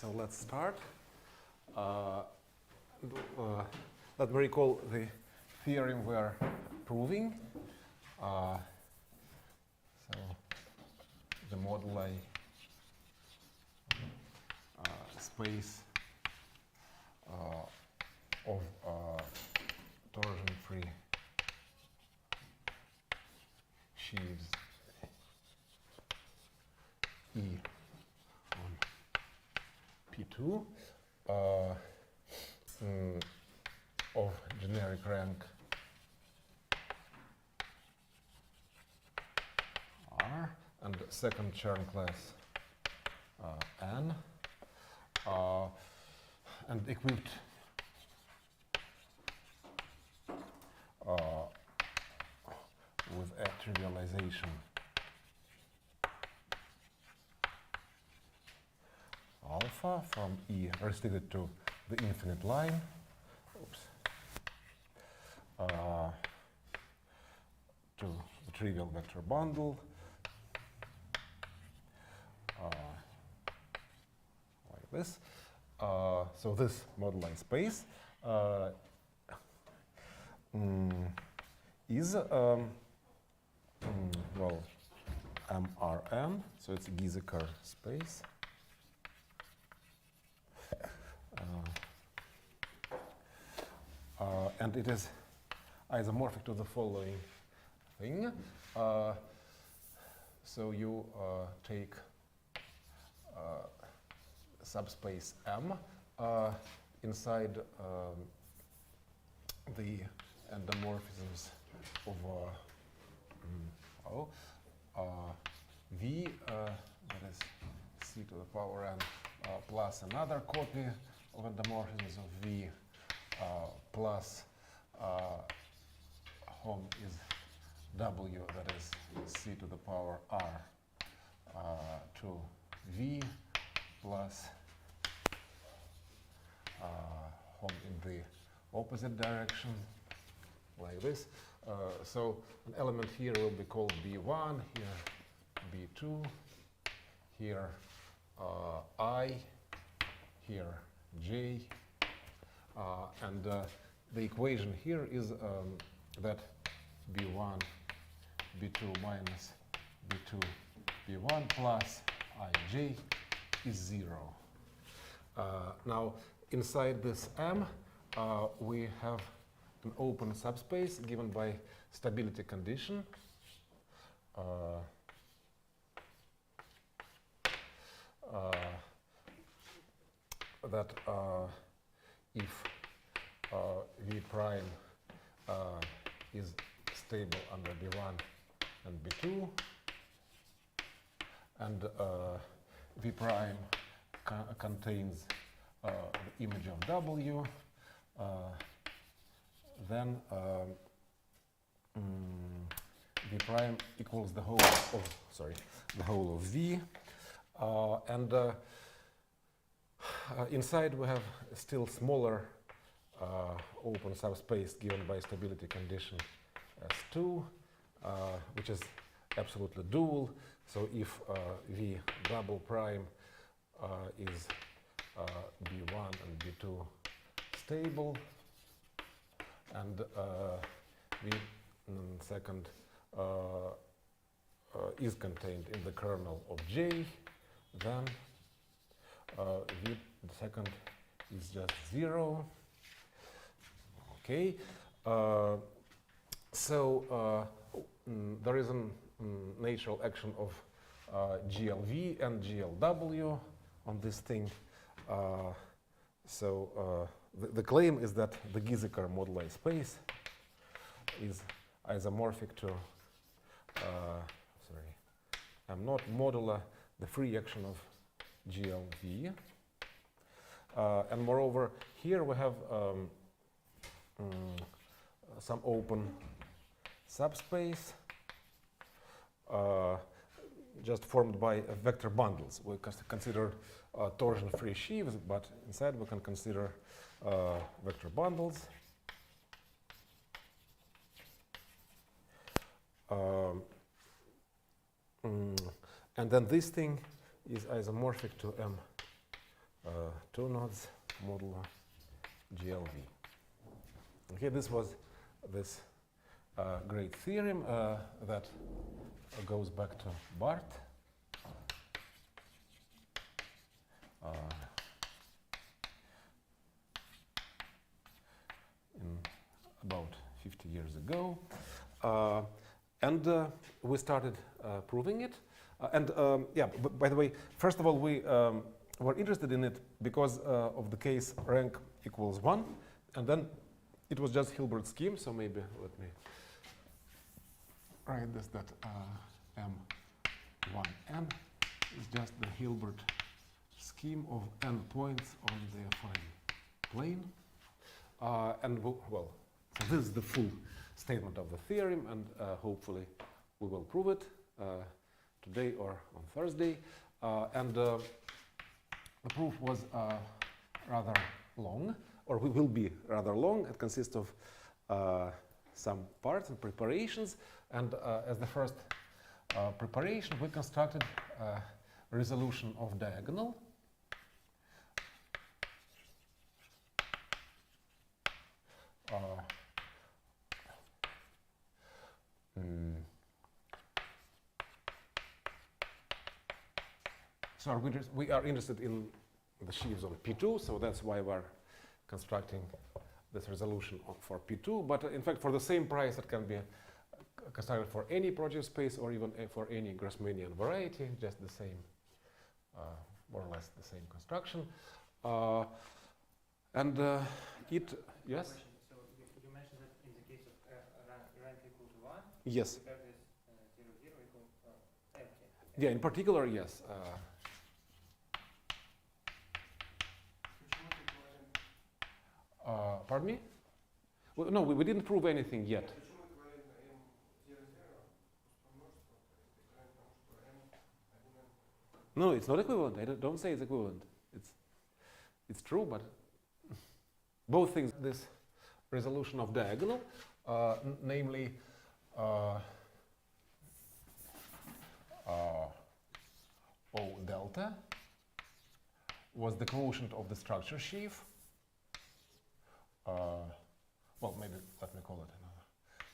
So let's start. Let me recall the theorem we're proving. So the moduli space of torsion-free sheaves E on P2 of generic rank R and second Chern class N and equipped with a trivialization alpha from E restricted to the infinite line. Oops. To the trivial vector bundle like this. So this moduli space is well MRN, so it's a Gieseker space. And it is isomorphic to the following thing. So you take subspace M inside the endomorphisms of V, that is C to the power n, plus another copy of endomorphisms of V, plus home is W, that is C to the power R, to V plus home in the opposite direction, like this. So an element here will be called B1, here B2, here I, here J, and the equation here is that B1, B2 minus B2, B1 plus Ij is 0. Now, inside this M, we have an open subspace given by stability condition. That if V prime is stable under B1 and B2, and V prime contains the image of W, then V prime equals the whole of V, and inside we have a still smaller open subspace given by stability condition S2, which is absolutely dual. So if V double prime is B1 and B2 stable, and V second is contained in the kernel of J, then V second is just 0. Okay, so there is a natural action of GLV and GLW on this thing. So the claim is that the Gieseker moduli space is isomorphic to, I'm not modular the free action of GLV. And moreover, here we have some open subspace just formed by vector bundles. We consider torsion-free sheaves, but inside we can consider vector bundles. And then this thing is isomorphic to two nodes modulo GLV. Okay, this was this great theorem that goes back to Barth. In about 50 years ago. And we started proving it. Yeah, by the way, first of all, we were interested in it because of the case rank equals 1. And then it was just Hilbert's scheme. So maybe let me write this, that M1n is just the Hilbert scheme of n points on the affine plane. And well, so this is the full statement of the theorem, and hopefully we will prove it today or on Thursday. And the proof was rather long, or will be rather long. It consists of some parts and preparations. And as the first preparation, we constructed a resolution of diagonal. So we are interested in the sheaves on P2, so that's why we're constructing this resolution for P2. But in fact, for the same price, it can be constructed for any project space or even for any Grassmannian variety, just the same, more or less the same construction. And it, yes? So you mentioned that in the case of rank equal to 1, yes. we have this 0, 0 equal empty. Yeah, in particular, yes. Pardon me? Well, no, we didn't prove anything yet. No, it's not equivalent. I don't say it's equivalent. It's true, but both things. This resolution of diagonal, namely O delta, was the quotient of the structure sheaf. Well, maybe let me call it another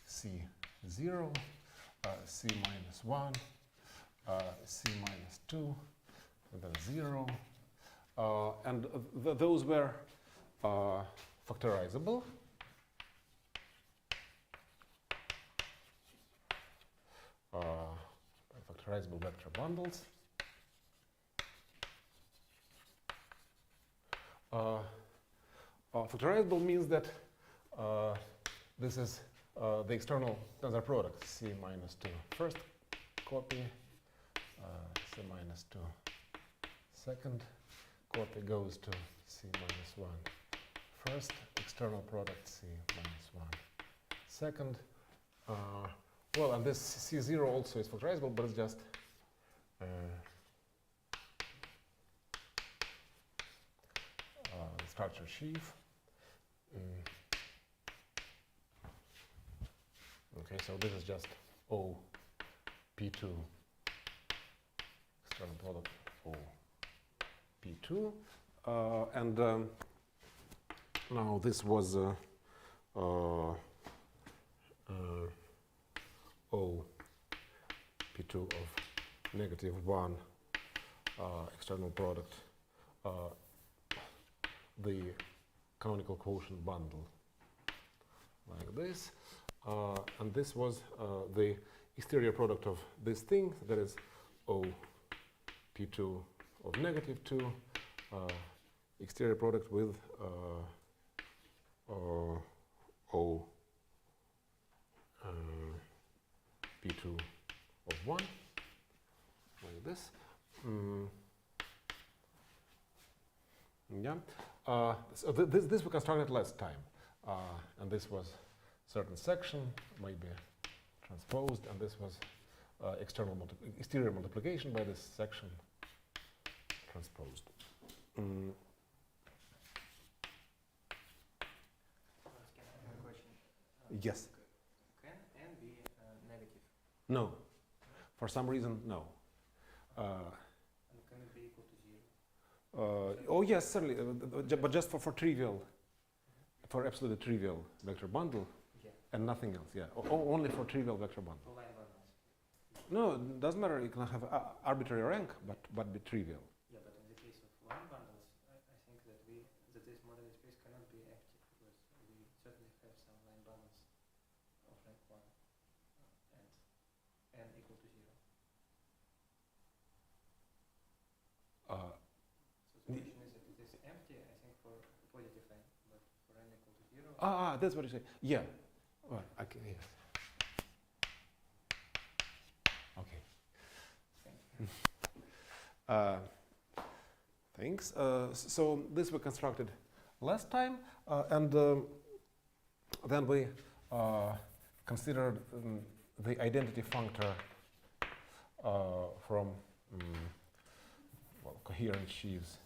C0, C minus 1, C minus 2, and then 0. And those were factorizable. Factorizable vector bundles. Factorizable means that this is the external tensor product, C minus 2 first copy, C minus 2 second copy goes to C minus 1 first, external product C minus 1 second. Well, and this C0 also is factorizable, but it's just the structure sheaf. Okay, so this is just O P2 external product O P2, and now this was O P2 of -1 external product, the canonical quotient bundle like this, and this was the exterior product of this thing, that is O P2 of -2, exterior product with O P2 of 1, like this. Yeah. So this we constructed last time, and this was certain section, maybe transposed, and this was exterior multiplication by this section transposed. Yes. Can n be negative? No. For some reason, no. And can it be equal to Oh yes, certainly, but just for trivial, for absolutely trivial vector bundle Yeah. and nothing else. Yeah, only for trivial vector bundle. For line bundles. No, it doesn't matter. You can have arbitrary rank, but be trivial. Yeah, but in the case of line bundles, I think that this model space cannot be empty because we certainly have some line bundles of rank 1 and n equal to 0. So the question is that it is empty, I think, for positive n, but for n equal to 0. That's what you say. Yeah. Well, okay. Yes. Okay. Thanks. So this we constructed last time, and then we considered the identity functor from coherent sheaves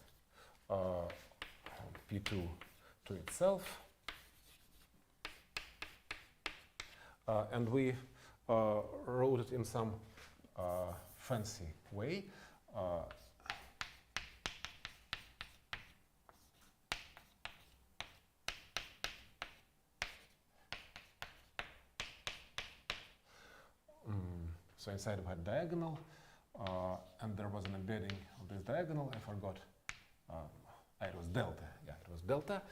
P2 to itself, and we wrote it in some fancy way. So inside we had diagonal, and there was an embedding of this diagonal. I forgot. It was delta. Yeah, it was delta.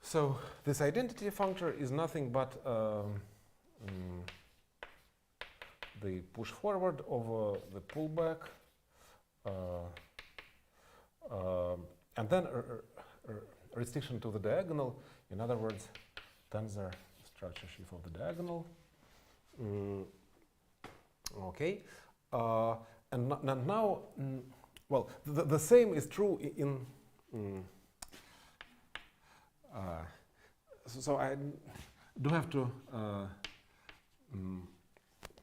So this identity functor is nothing but the push forward over the pullback, and then restriction to the diagonal. In other words, tensor structure sheaf of the diagonal. Okay, and now, well, the same is true in. So I do have to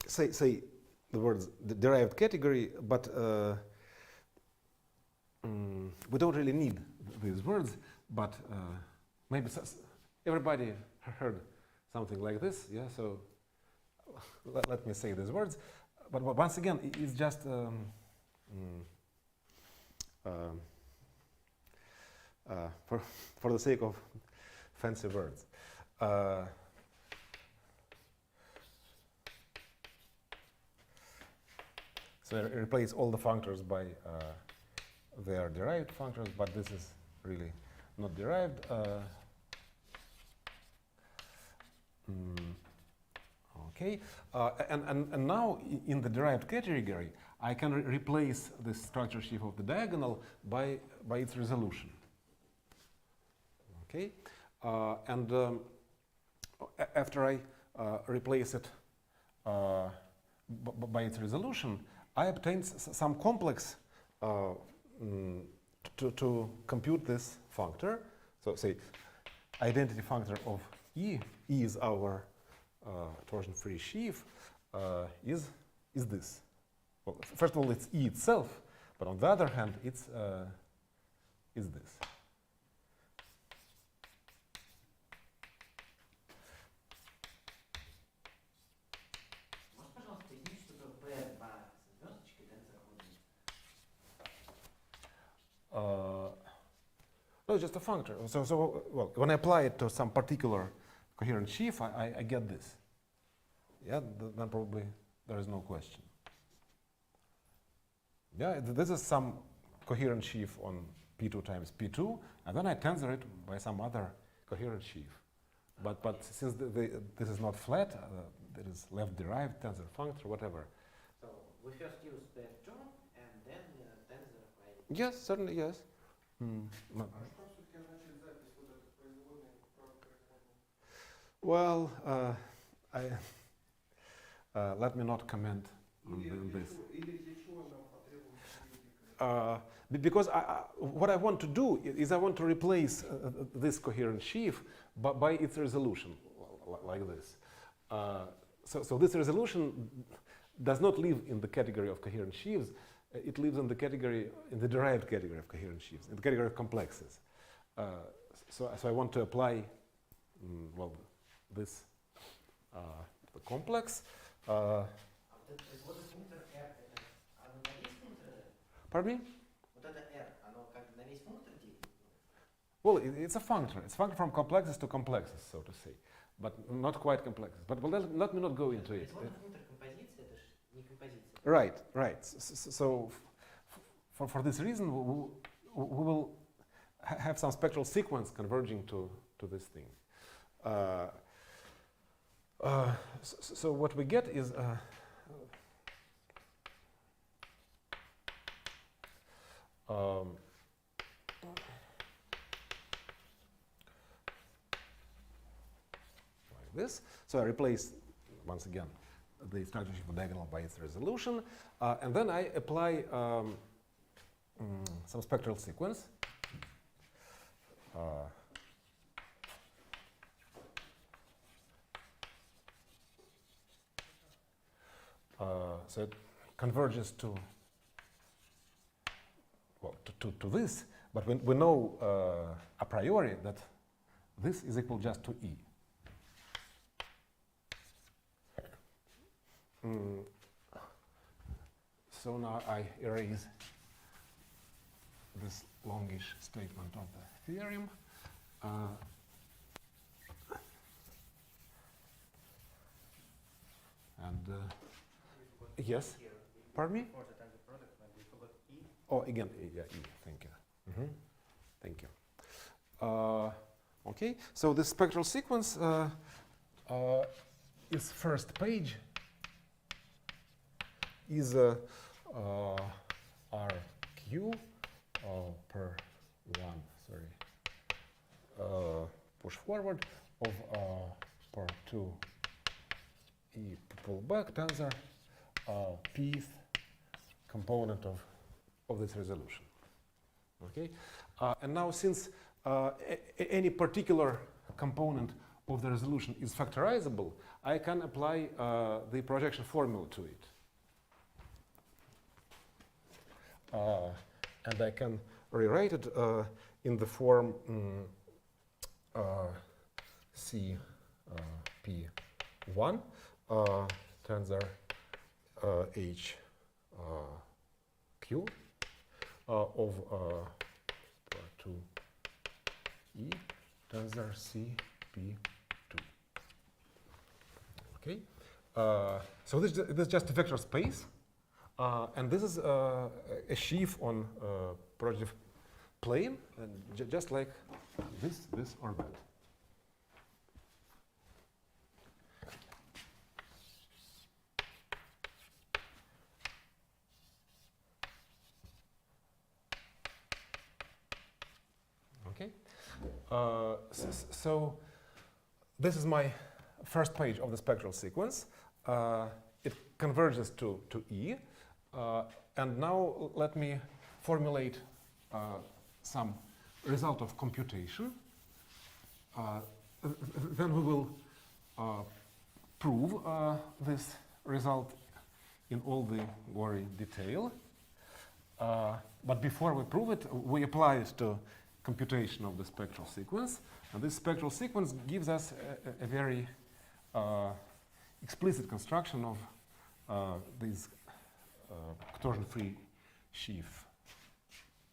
say the words the derived category, but we don't really need these words. But maybe everybody heard something like this, yeah. So let me say these words. But once again, it's just for the sake of fancy words. So I replace all the functors by their derived functors, but this is really not derived. Okay, and now in the derived category, I can replace the structure sheaf of the diagonal by its resolution. Okay, and after I replace it by its resolution, I obtain some complex to compute this functor. So say identity functor of E is our torsion-free sheaf is this. Well, first of all, it's E itself, but on the other hand, it's is this. No, just a functor. So well, when I apply it to some particular coherent sheaf, I get this. Yeah, then probably there is no question. Yeah, this is some coherent sheaf on P2 times P2, and then I tensor it by some other coherent sheaf. But since this is not flat, there is left derived tensor functor, whatever. So we first use that term and then tensor by. Yes, certainly, yes. Well, let me not comment on this. Because what I want to do is I want to replace this coherent sheaf by its resolution, like this. So this resolution does not live in the category of coherent sheaves. It lives in the category, in the derived category of coherent sheaves, in the category of complexes. So I want to apply, well, this the complex. Pardon me? there is functor T. Well, it's a functor. It's functor from complexes to complexes, so to say, but not quite complexes. But let me not go into it. Безусловно, функтор композиции, это ж не композиция. Right, right. So for this reason, we will have some spectral sequence converging to this thing. So what we get is like this. So I replace, once again, the structure of diagonal by its resolution, and then I apply some spectral sequence. So it converges to, well, to this, but we know a priori that this is equal just to E. So now I erase this longish statement of the theorem. Yes, pardon me? For the tensor product, maybe we forgot E. Oh, again, yeah, E, thank you. Thank you. Okay, so this spectral sequence is first page is RQ per 1, push forward of per 2 E pull back tensor pth component of this resolution. Okay, and now since any particular component of the resolution is factorizable, I can apply the projection formula to it. And I can rewrite it in the form CP1 tensor HQ of 2E tensor CP2. Okay, so this is just a vector space. And this is a sheaf on projective plane, and just like this or that. Okay. So this is my first page of the spectral sequence. It converges to E. And now let me formulate some result of computation. Then we will prove this result in all the gory detail. But before we prove it, we apply it to computation of the spectral sequence. And this spectral sequence gives us a very explicit construction of these torsion-free sheaf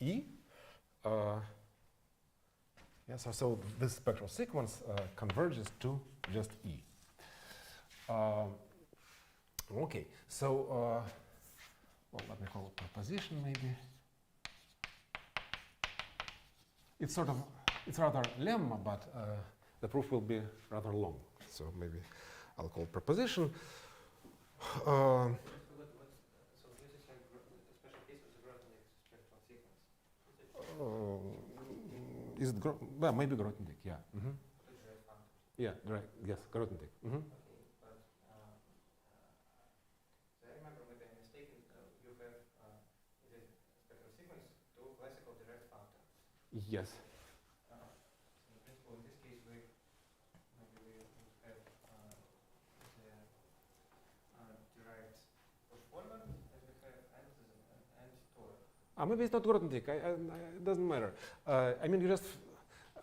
E. So this spectral sequence converges to just E. Okay, so well, let me call it proposition maybe. It's rather lemma, but the proof will be rather long. So maybe I'll call it proposition. So this is like a special case of the Grothendieck spectral sequence. Is it well, maybe Grothendieck, yeah. Direct functor. Yeah, right. Yes, Grothendieck. Okay, but so I remember maybe I'm mistaken. You have the spectral sequence two classical direct functors. Yes. So in principle, in this case, we would have the direct push forward as we have and torque. Maybe it's not Grothendieck. It doesn't matter. I mean, you just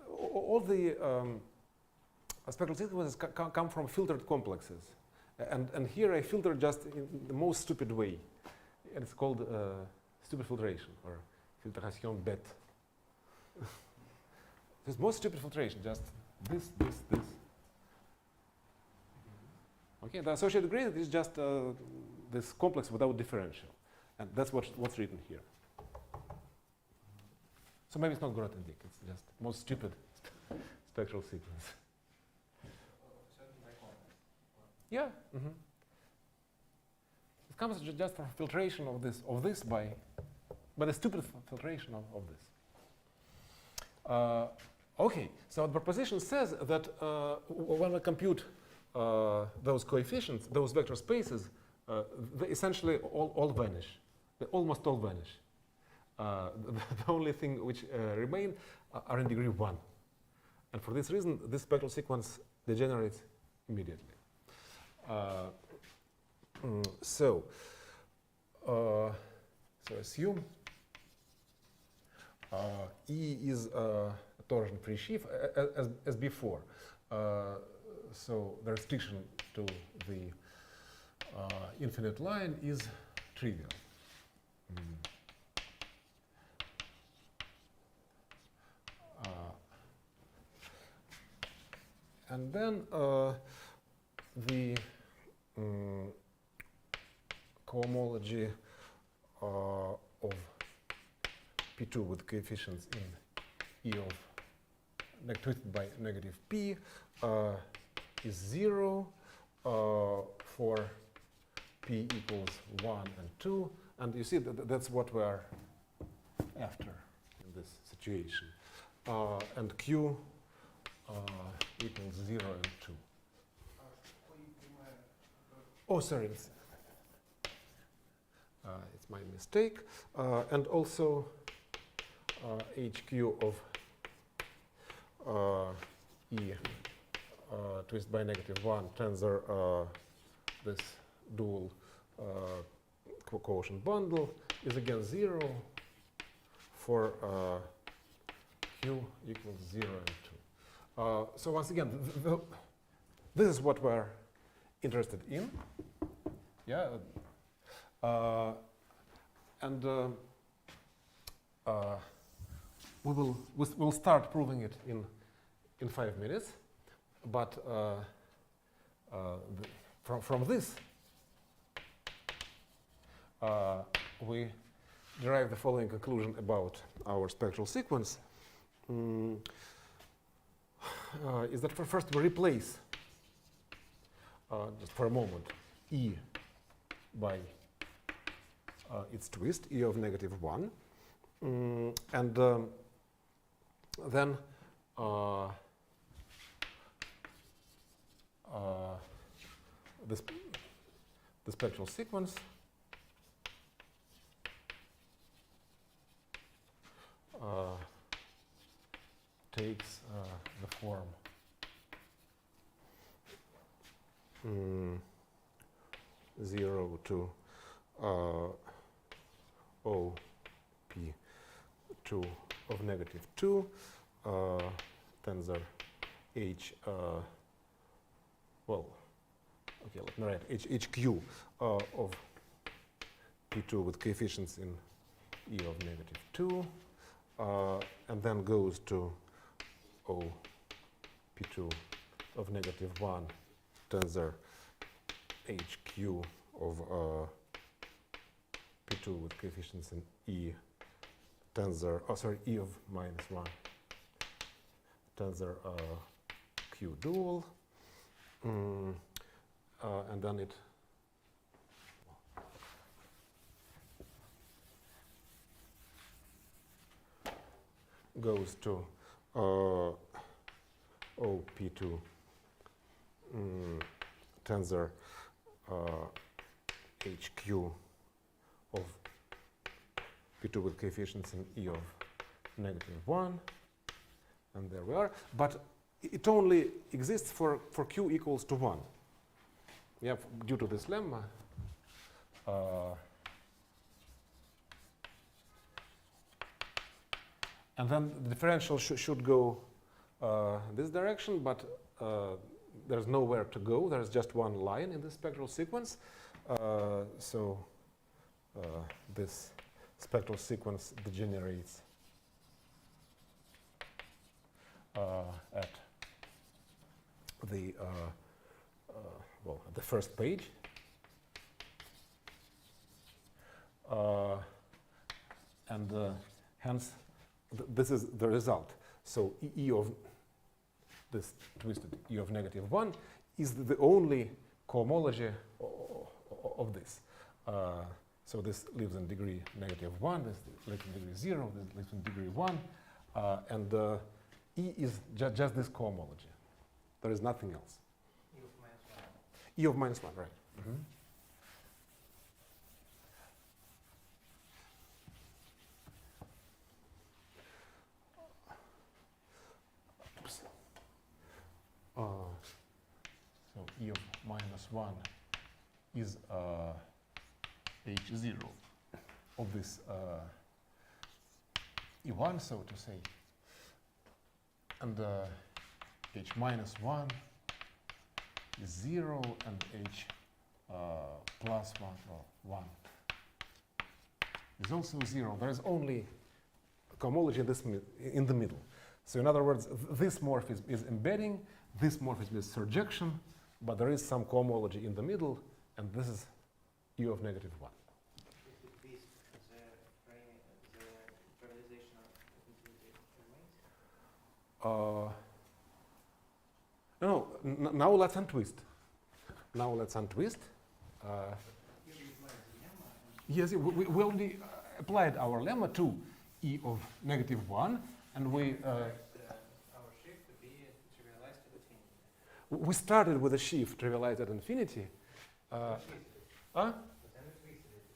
all the spectral sequences come from filtered complexes, and here I filter just in the most stupid way, and it's called stupid filtration or filtration bête. This most stupid filtration, just this. Okay, the associated gradient is just this complex without differential. And that's what's written here. So maybe it's not Grothendieck, it's just most stupid spectral sequence. Yeah. It comes just from filtration of this by the stupid filtration of this. Okay, so the proposition says that when we compute those coefficients, those vector spaces, they essentially all vanish. They almost all vanish. The only thing which remain are in degree 1. And for this reason, this spectral sequence degenerates immediately. So assume E is a torsion-free sheaf as before. So the restriction to the infinite line is trivial. And then the cohomology of P2 with coefficients in E of twisted by negative P is 0 for P equals 1 and 2. And you see that's what we are after in this situation. And Q equals 0 and 2. Oh, sorry, it's my mistake. And also HQ of E twisted by negative 1 tensor this dual quotient bundle is again 0 for Q equals 0 and 2. So once again, this is what we're interested in. Yeah. And we'll start proving it in 5 minutes. But from this, we derive the following conclusion about our spectral sequence. Is that first we replace, just for a moment, E by its twist, E of negative 1. And then the spectral sequence takes the form zero to O P2 of negative 2 tensor H well, okay, let me write HQ of P2 with coefficients in E of negative 2 and then goes to O P2 of negative 1 tensor HQ of P2 with coefficients in E tensor, E of minus 1 tensor Q dual. And then it goes to OP2 tensor HQ of P2 with coefficients in E of negative 1. And there we are. But it only exists for Q equals to 1. Yeah, due to this lemma. And then the differential should go this direction, but there's nowhere to go. There's just one line in the spectral sequence. So this spectral sequence degenerates at the at the first page. And hence, this is the result. So E of this twisted E of -1 is the only cohomology of this. So this lives in degree -1, this lives in degree 0, this lives in degree 1, and E is just this cohomology. There is nothing else. E of -1. E of -1, right. Mm-hmm. So E of -1 is H0 of this E1, so to say, and H -1 is 0, and H +1, or 1, is also 0. There is only cohomology in the middle. So in other words, this morphism is embedding, this morphism is surjection, but there is some cohomology in the middle, and this is E of -1. Is it this the realization of infinity remains? Now let's untwist. Now let's untwist. Yes, we already applied our lemma to E of -1, and we Our shift to be trivialized to infinity. we started with a sheaf trivialized at infinity. But then we twisted it.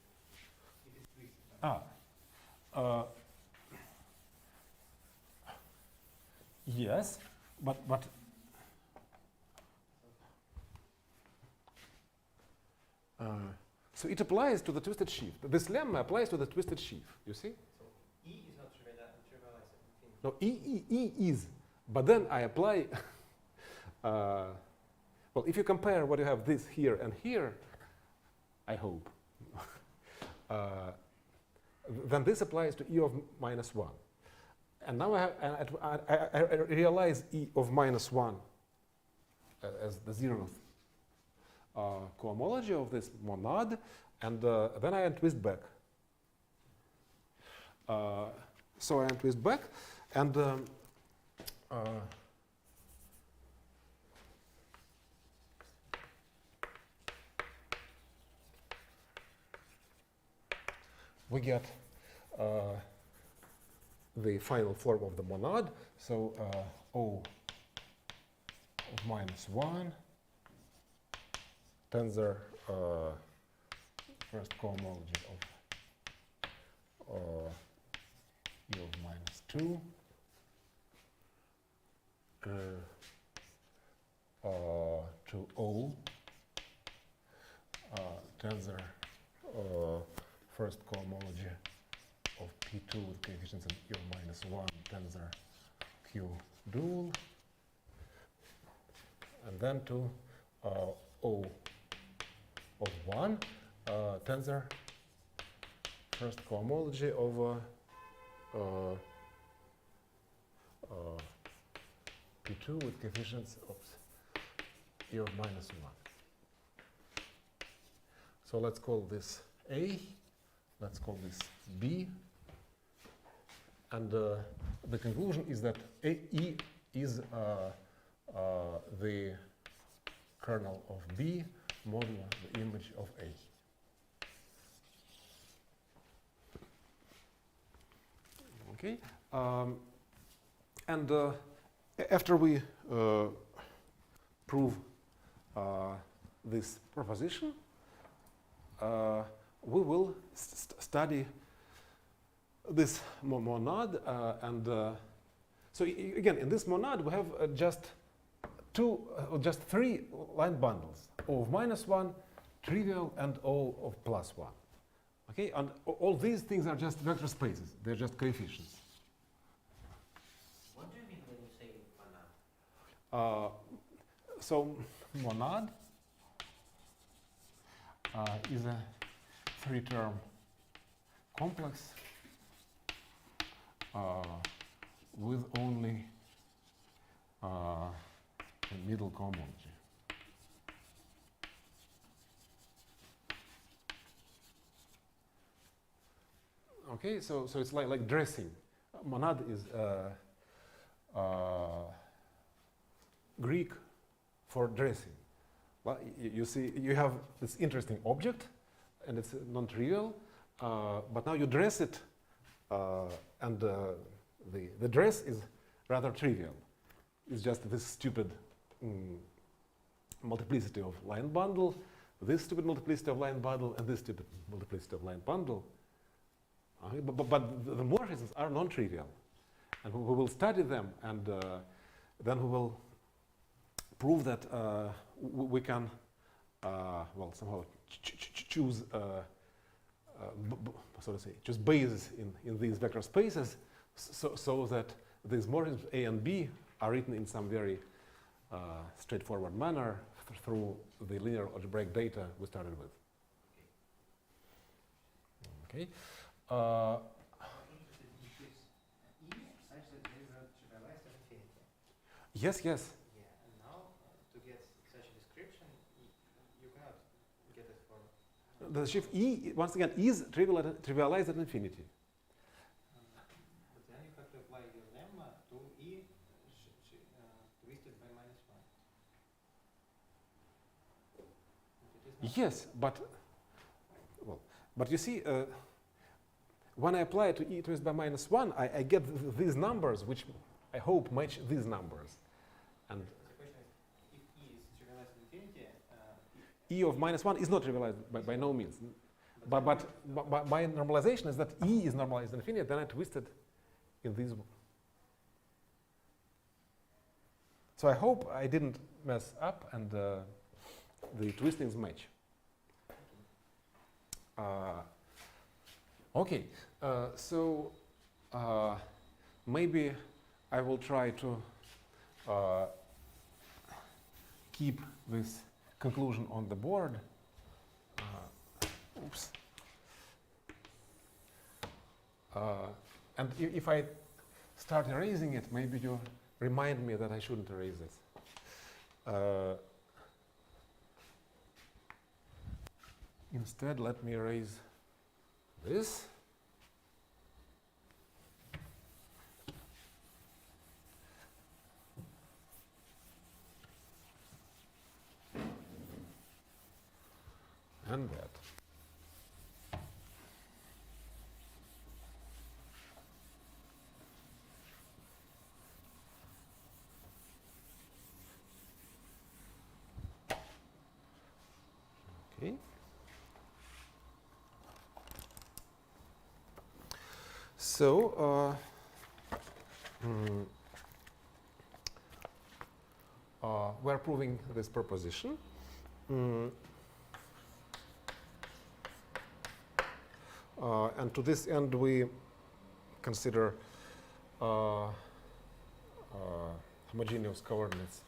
It is twisted. Yes, but so it applies to the twisted sheaf. This lemma applies to the twisted sheaf. You see? So E is not trivialized at infinity. No, E is, but then I apply. Well, if you compare what you have this here and here, I hope, then this applies to E of -1. And now I realize E of -1 as the 0th cohomology of this monad, and then I untwist back. So I untwist back, and we get the final form of the monad. So O of -1 tensor first cohomology of E of -2 to O tensor first cohomology of P2 with coefficients in E of -1 tensor Q dual, and then to O of 1 tensor first cohomology of P2 with coefficients of E of -1. So let's call this A, let's call this B, and the conclusion is that E is the kernel of B modulo the image of A. Okay, and after we prove this proposition, we will study this monad, and so again, in this monad we have just three line bundles: O of -1, trivial, and O of +1. Okay, and all these things are just vector spaces; they're just coefficients. What do you mean when you say monad? So monad is a three-term complex with only the middle cohomology. Okay, so it's like dressing. Monad is Greek for dressing. Well, you see, you have this interesting object, and it's non-trivial, but now you dress it, and the dress is rather trivial. It's just this stupid multiplicity of line bundle, this stupid multiplicity of line bundle, and this stupid multiplicity of line bundle. But the morphisms are non-trivial, and we will study them, and then we will prove that we can, well, somehow choose, so to say, choose bases in these vector spaces, so that these morphisms A and B are written in some very straightforward manner through the linear algebraic data we started with. Okay. I'm interested in this E such that there is a trivialized at infinity. Yes, yes. Yeah, and now to get such a description, you cannot get it for. The shift E, once again, is trivialized at infinity. But then you have to apply your lemma to E twisted by -1. Yes, but, well, but you see, when I apply it to E twisted by -1, I get these numbers, which I hope match these numbers. And the question is, if E is trivialized at infinity, E of -1 is not trivialized by no means. But my normalization is that E is normalized at infinity, then I twist it in these. So I hope I didn't mess up and the twistings match. Okay, so maybe I will try to keep this conclusion on the board. Oops. And if I start erasing it, maybe you remind me that I shouldn't erase this. Instead, let me erase this. And that. Okay. So we're proving this proposition. And to this end, we consider homogeneous coordinates.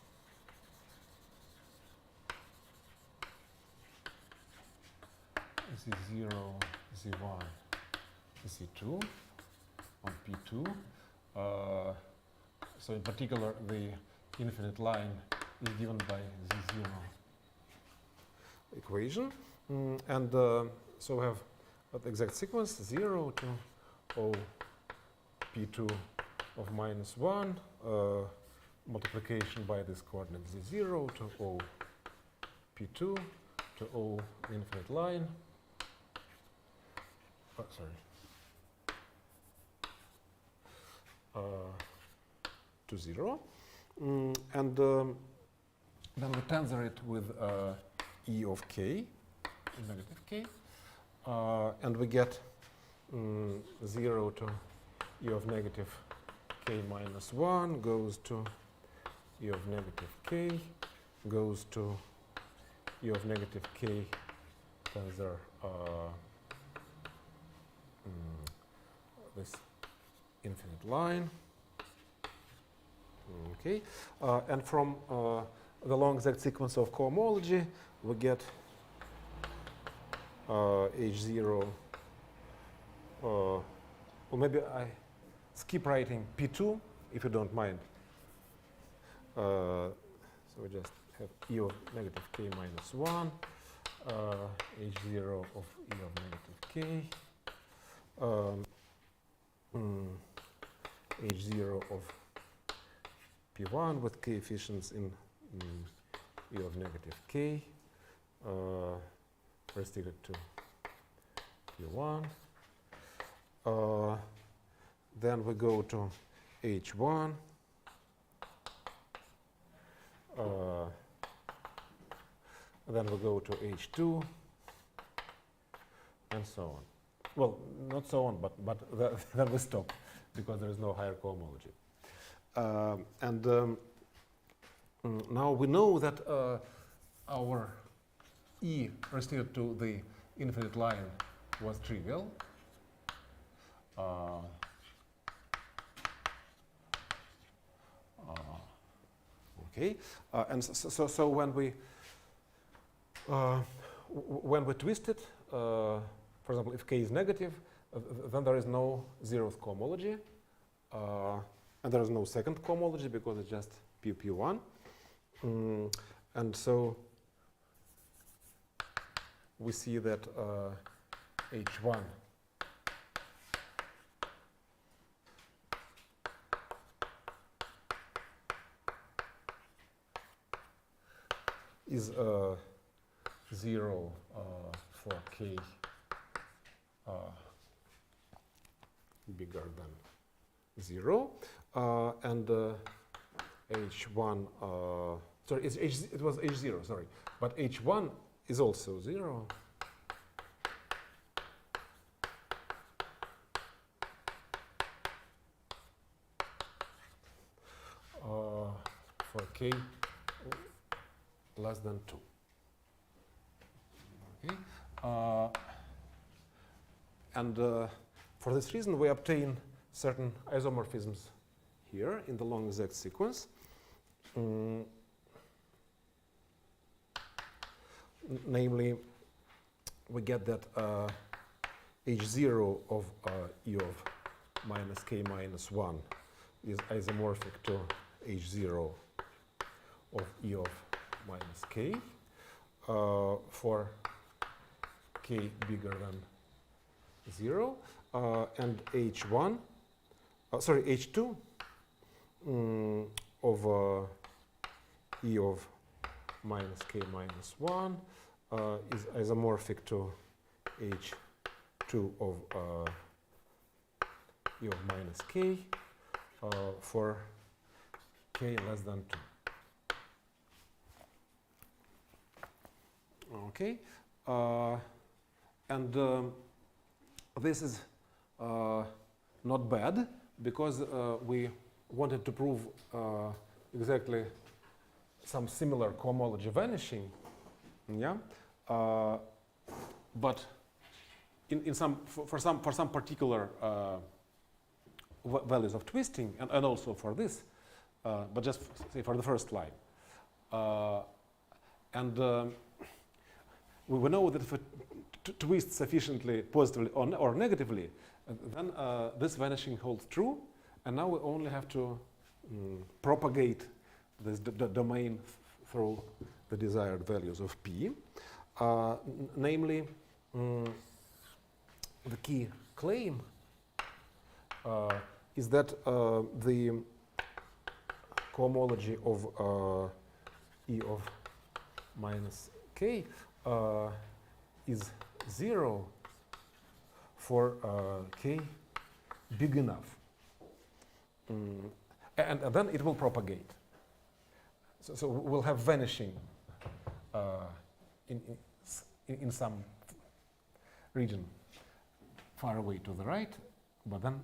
Z0, Z1, Z2 on P2. So in particular, the infinite line is given by Z0 equation. And so we have the exact sequence 0 to O P2 of -1, multiplication by this coordinate Z0 to O P2 to O infinite line. To 0. And then we tensor it with E of k, negative k. And we get 0 to E of negative k minus 1 goes to E of negative k, goes to E of negative k tensor this infinite line. Okay, and from the long exact sequence of cohomology, we get H0, or maybe I skip writing P2, if you don't mind. So we just have E of negative k minus 1, H0 of E of negative k, H0 of P1 with coefficients in E of negative k, restricted to P1. Then we go to H1. Then we go to H2, and so on. Well, not so on, but then we stop, because there is no higher cohomology. Now we know that our E restricted to the infinite line was trivial. Okay, and so when we twist it, for example, if k is negative, then there is no zeroth cohomology, and there is no second cohomology because it's just P1. And so we see that H1 is 0 for k bigger than 0, and H1, sorry, it was H0, sorry, but H1 is also 0. For k less than 2. Okay, and for this reason we obtain certain isomorphisms here in the long exact sequence. Namely, we get that H0 of E of minus k minus 1 is isomorphic to H0 of E of minus k for k bigger than 0, and H1, sorry, H2 of E of minus k minus 1 is isomorphic to H2 of E of minus k for k less than 2. Okay, and this is not bad, because we wanted to prove exactly some similar cohomology vanishing, yeah. But in some for some particular values of twisting, and also for this, but just say for the first line, and we know that if it twists sufficiently positively or negatively, then this vanishing holds true, and now we only have to propagate this domain through the desired values of P. Namely, the key claim is that the cohomology of E of minus k is 0 for k big enough. And then it will propagate. So we'll have vanishing in some region far away to the right, but then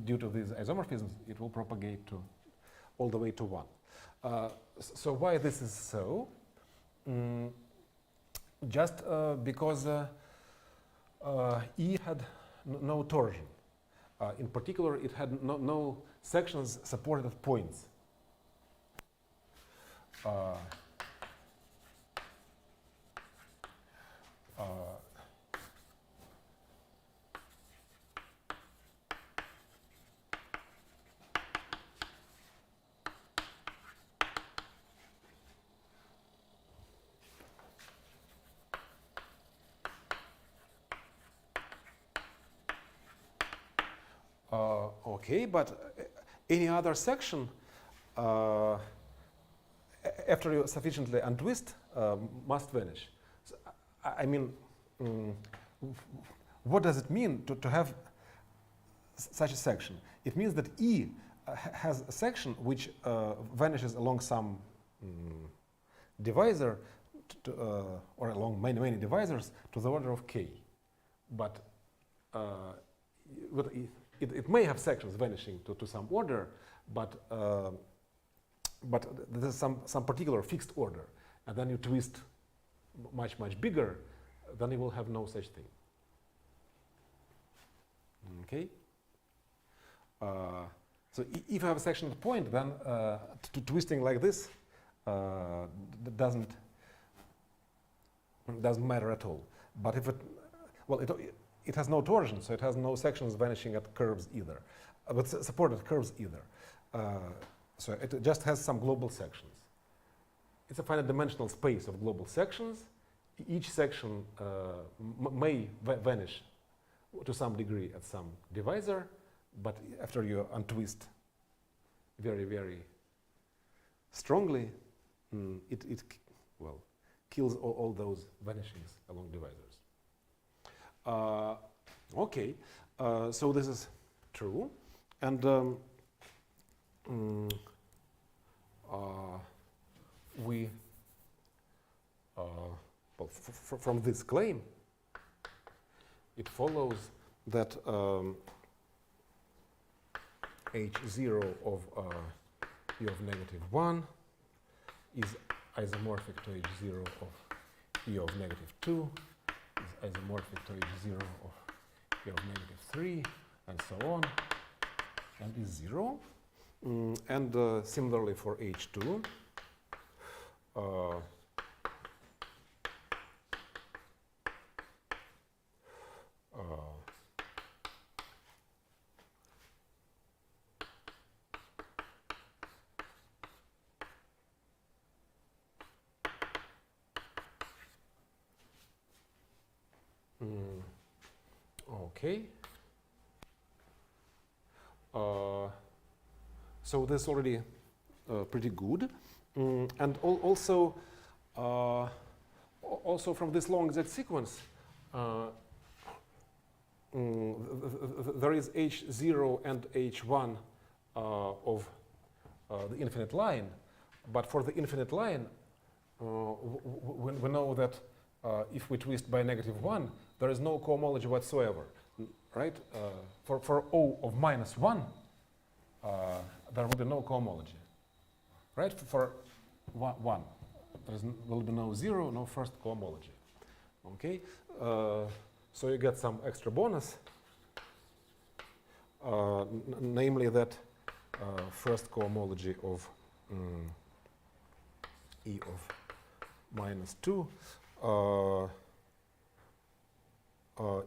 due to these isomorphisms, it will propagate to all the way to 1. So why this is so? Just because E had no torsion. In particular, it had no sections supported at points. Okay, but any other section, after you sufficiently untwist, must vanish. So, I mean, what does it mean to have such a section? It means that E has a section which vanishes along some divisor, or along many divisors to the order of k. But it may have sections vanishing to some order, but there's some particular fixed order, and then you twist much bigger, then you will have no such thing. Okay. So if you have a section at point, then twisting like this doesn't matter at all. But if it has no torsion, so it has no sections vanishing at curves either, but supported curves either. So it just has some global sections. It's a finite dimensional space of global sections. Each section may vanish to some degree at some divisor, but after you untwist very strongly, it kills all those vanishings along divisors. Okay, so this is true, and we from this claim, it follows that H0 of E of -1 is isomorphic to H0 of E of -2, is isomorphic to H0 of E of -3, and so on, and is 0. And similarly for H2, okay. So this is already pretty good, and also from this long Z sequence, there is H0 and H1 of the infinite line, but for the infinite line, we know that if we twist by -1, there is no cohomology whatsoever, right? For O of -1, there will be no cohomology, right? For 1, there will be no 0, no first cohomology. Okay, so you get some extra bonus, namely that first cohomology of E of -2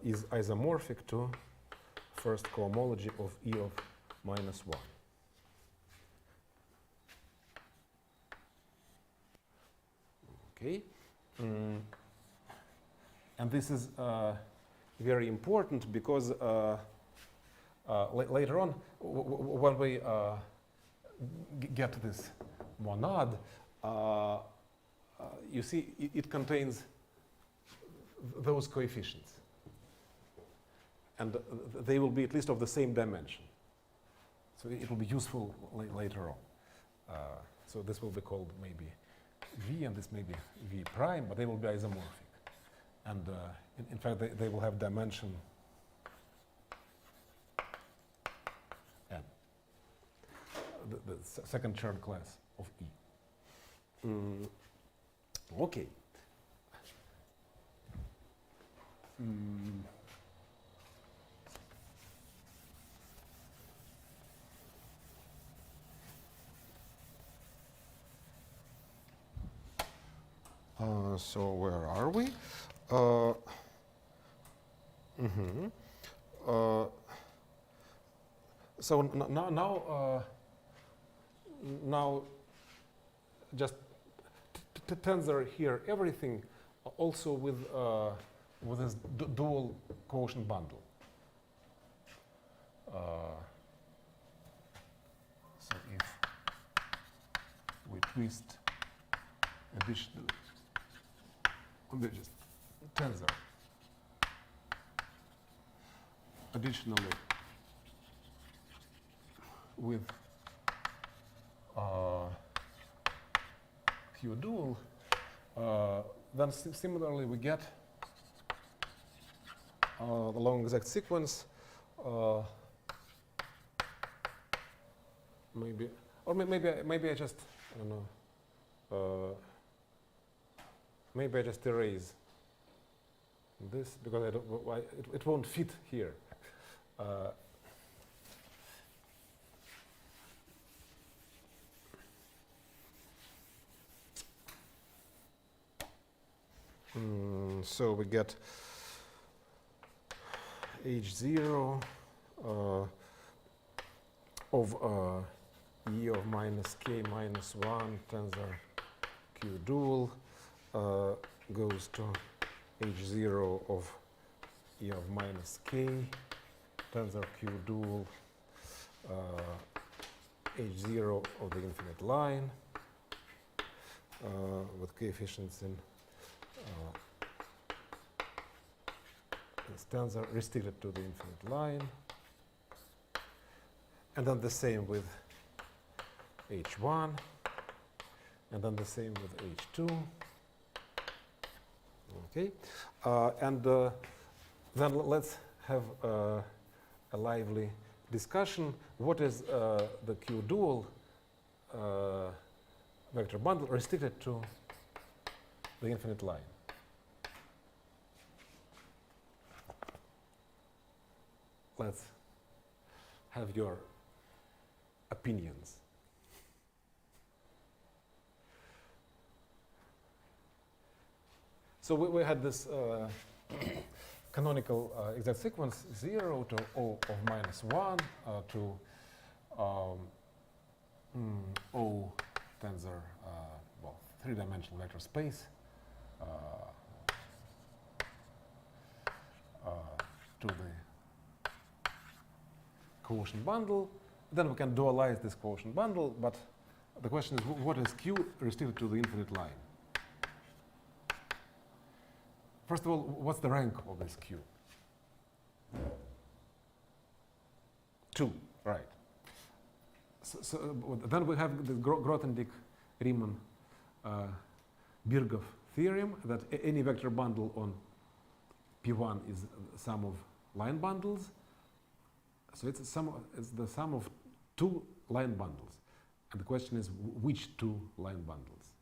is isomorphic to first cohomology of E of -1. Okay, and this is very important because later on, when we get this monad, you see it contains those coefficients, and they will be at least of the same dimension. So it will be useful later on. So this will be called maybe V, and this may be V prime, but they will be isomorphic. And in fact, they will have dimension n, the second Chern class of E. Okay. So where are we? So now just tensor here everything also with this dual quotient bundle. twist additionally on the just tensor additionally with Q dual, then similarly we get the long exact sequence, maybe I just, I don't know, maybe I just erase this because I don't, it won't fit here. So we get H0 of E of minus K minus 1 tensor Q dual goes to H0 of E of minus K tensor Q dual H0 of the infinite line with coefficients in this tensor restricted to the infinite line, and then the same with H1, and then the same with H2. Okay, and then let's have a lively discussion. What is the Q dual vector bundle restricted to the infinite line? Let's have your opinions. So we had this canonical exact sequence 0 to O of minus 1 to O tensor, well, three-dimensional vector space to the quotient bundle. Then we can dualize this quotient bundle, but the question is, what is Q restricted to the infinite line? First of all, what's the rank of this Q? 2, right. So then we have the Grothendieck-Riemann-Birkhoff theorem that any vector bundle on P1 is the sum of line bundles. So it's the sum of two line bundles. And the question is, which two line bundles?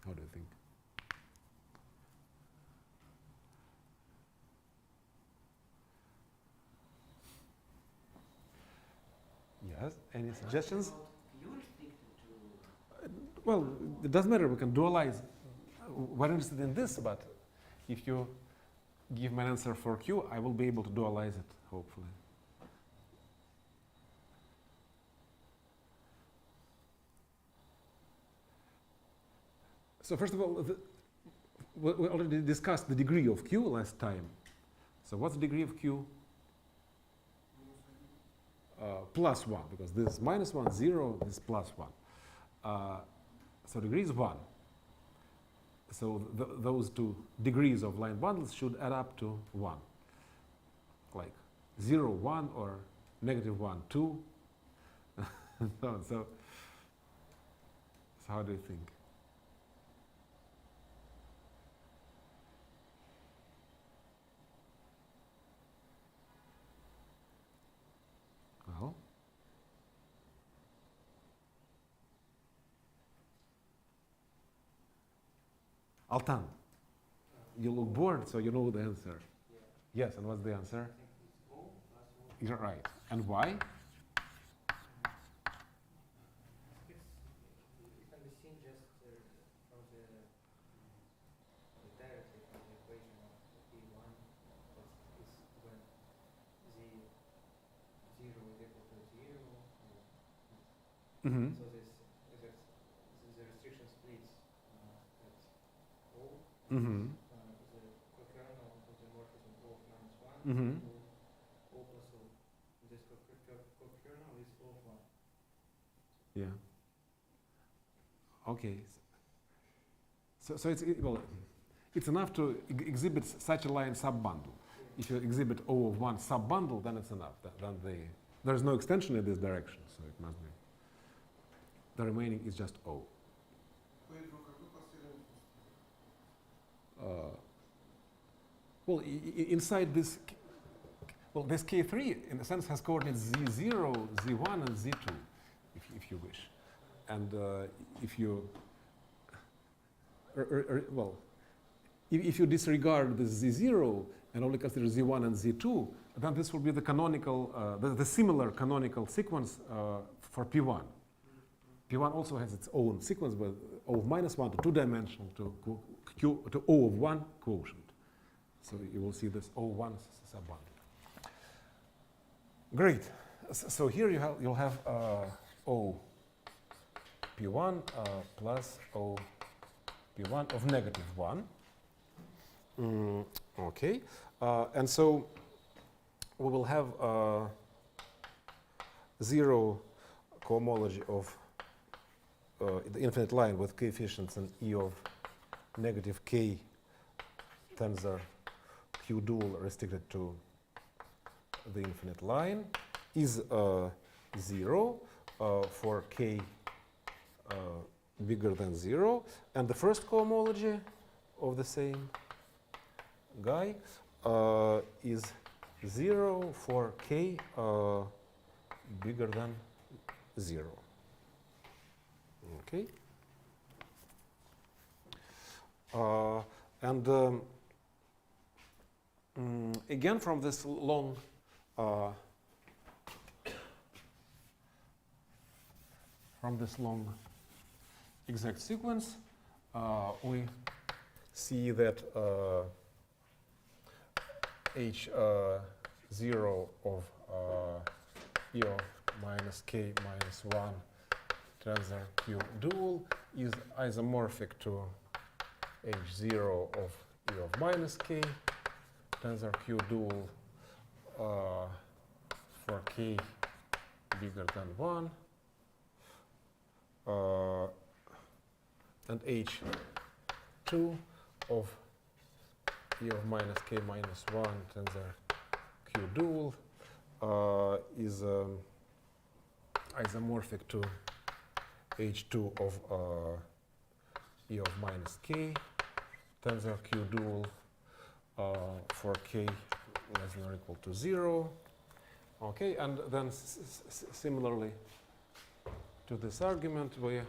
How do you think? Yes, any suggestions? Well, it doesn't matter, we can dualize. We're interested in this, but if you give me an answer for Q, I will be able to dualize it, hopefully. So first of all, we already discussed the degree of Q last time. So what's the degree of Q? Plus 1, because this is minus 1, 0, this is plus 1. So degree is 1. So those two degrees of line bundles should add up to 1. Like 0, 1, or negative 1, 2. And so on. So how do you think? Well, Altan, you look bored, so you know the answer. Yeah. Yes, and what's the answer? I think it's O plus 1. You're right. And why? It can be seen just from the directly from the equation of P1, that is when the 0 is equal to 0. Mm-hmm. So the restriction splits at O. Mm-hmm. The cokernel of the morphism O of minus 1 Mm-hmm. to O plus O. This cokernel is O of 1. Okay. So well, it's enough to exhibit such a line subbundle. If you exhibit O of one subbundle, then it's enough. There is no extension in this direction, so it must be. The remaining is just O. Well, inside this, this K3 in a sense has coordinates Z0, Z1, and Z2, if you wish. And if you, if you disregard the Z0 and only consider Z1 and Z2, then this will be the canonical, the similar canonical sequence for P1. P1 also has its own sequence, but O of -1 to two-dimensional to O of 1 quotient. So you will see this O1 subbundle. Great. So here you'll have O P1 plus O P1 of -1. Okay. And so we will have zero cohomology of the infinite line with coefficients in E of -k tensor Q dual restricted to the infinite line is 0 for k bigger than 0. And the first cohomology of the same guy is 0 for k bigger than 0. Okay. And again, from this long exact sequence, we see that H0 of E of -k -1 tensor Q dual is isomorphic to H0 of E of -k tensor Q dual for k bigger than 1, and H2 of E of -k -1 tensor Q dual is isomorphic to H2 of E of -k tensor Q dual for k less than or equal to 0. Okay, and then similarly to this argument, we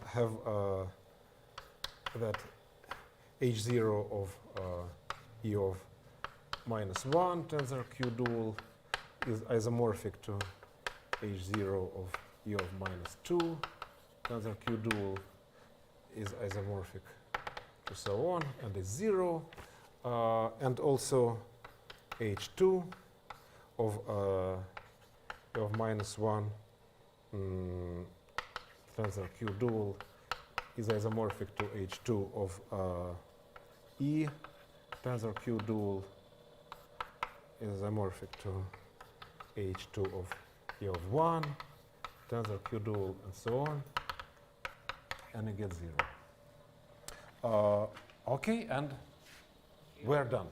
have that H0 of E of -1 tensor Q dual is isomorphic to H0 of E of -2 tensor Q dual is isomorphic to so on, and is 0. And also H2 of -1 tensor Q dual is isomorphic to H2 of E tensor Q dual is isomorphic to H2 of E of 1 tensor Q dual, and so on, and you get 0. Okay, and we're done.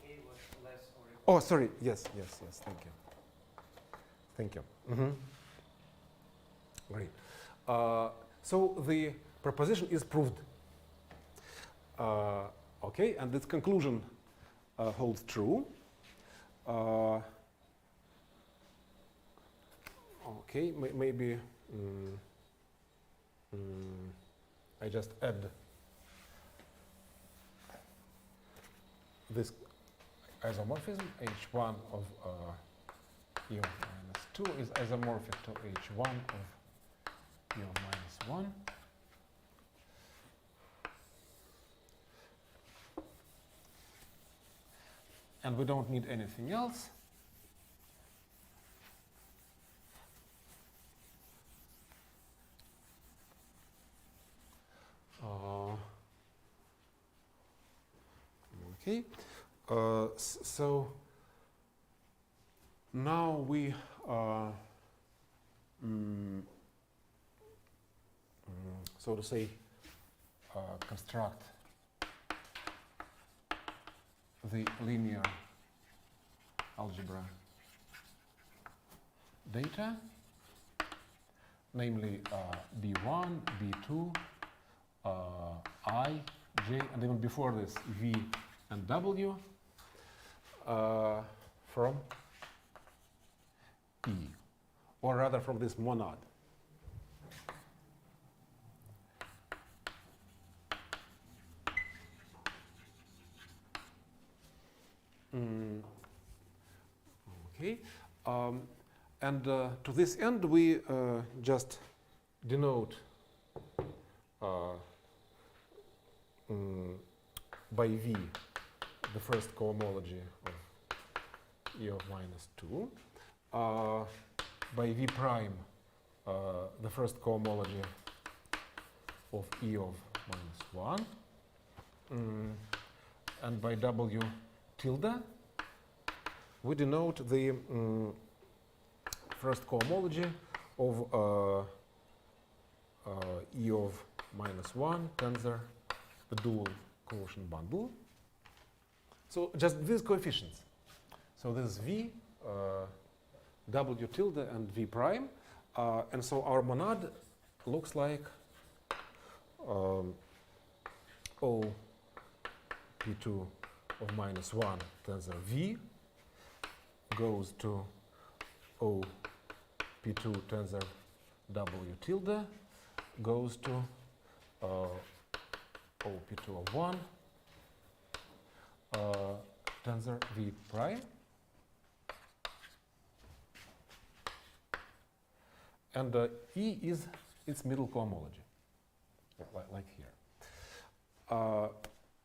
K was less or equal. Oh, sorry. Yes. Thank you. Thank you. Great. So the proposition is proved. Okay, and this conclusion holds true. Okay, maybe I just add this isomorphism. H1 of E of -2 is isomorphic to H1 of E of -1. And we don't need anything else. Okay, so now we so to say, construct the linear algebra data, namely B1, B2, I, J, and even before this, V and W, from E, or rather from this monad. Okay, and to this end we just denote by V the first cohomology of E of minus 2, by V prime the first cohomology of E of minus 1, and by W tilde we denote the first cohomology of E of minus 1 tensor, the dual quotient bundle. So just these coefficients. So this is V, W tilde, and V prime. And so our monad looks like O P2 of minus 1 tensor V goes to O P2 tensor W tilde goes to O P2 of 1 tensor V prime, and E is its middle cohomology, like here.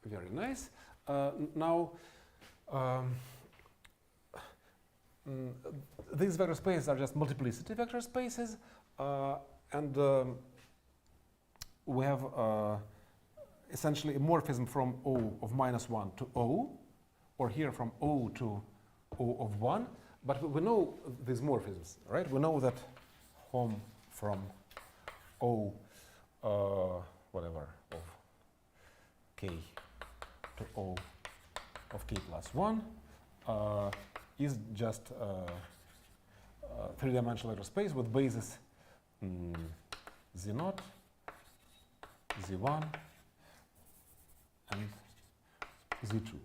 Very nice. Now, these vector spaces are just multiplicity vector spaces, and we have essentially a morphism from O of minus 1 to O, or here from O to O of 1. But we know these morphisms, right? We know that home from O, whatever, of K to O of K plus 1 is just a three-dimensional vector space with basis Z0, Z1, and Z2.